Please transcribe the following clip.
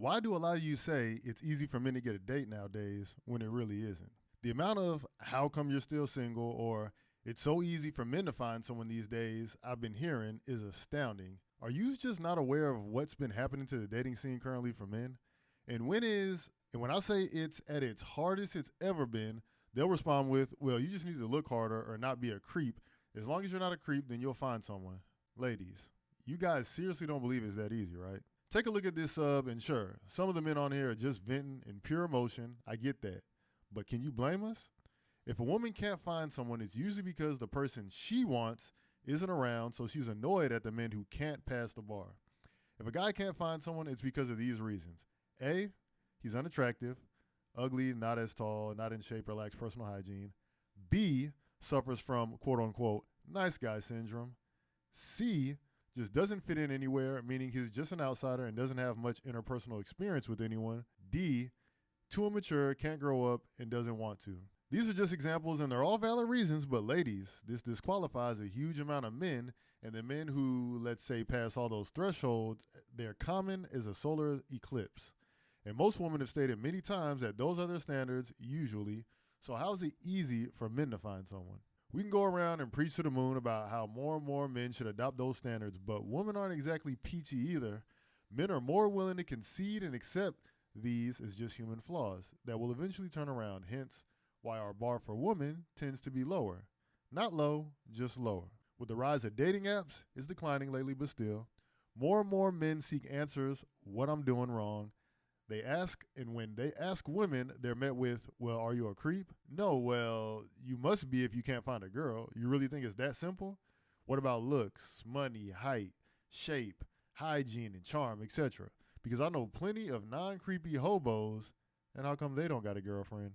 Why do a lot of you say it's easy for men to get a date nowadays when it really isn't? The amount of how come you're still single or it's so easy for men to find someone these days I've been hearing is astounding. Are you just not aware of what's been happening to the dating scene currently for men? And when I say it's at its hardest it's ever been, they'll respond with, well, you just need to look harder or not be a creep. As long as you're not a creep, then you'll find someone. Ladies, you guys seriously don't believe it's that easy, right? Take a look at this sub, and sure, some of the men on here are just venting in pure emotion. I get that. But can you blame us? If a woman can't find someone, it's usually because the person she wants isn't around, so she's annoyed at the men who can't pass the bar. If a guy can't find someone, it's because of these reasons. A, he's unattractive, ugly, not as tall, not in shape, or lacks personal hygiene. B, suffers from quote unquote nice guy syndrome. C, just doesn't fit in anywhere, meaning he's just an outsider and doesn't have much interpersonal experience with anyone. D, too immature, can't grow up, and doesn't want to. These are just examples and they're all valid reasons, but ladies, this disqualifies a huge amount of men, and the men who, let's say, pass all those thresholds, they're common as a solar eclipse. And most women have stated many times that those are their standards, usually. So, how is it easy for men to find someone? We can go around and preach to the moon about how more and more men should adopt those standards, but women aren't exactly peachy either. Men are more willing to concede and accept these as just human flaws that will eventually turn around, hence why our bar for women tends to be lower. Not low, just lower. With the rise of dating apps, it's declining lately, but still. More and more men seek answers, what I'm doing wrong. They ask, and when they ask women, they're met with, well, are you a creep? No, well, you must be if you can't find a girl. You really think it's that simple? What about looks, money, height, shape, hygiene, and charm, etc.? Because I know plenty of non creepy hobos, and how come they don't got a girlfriend?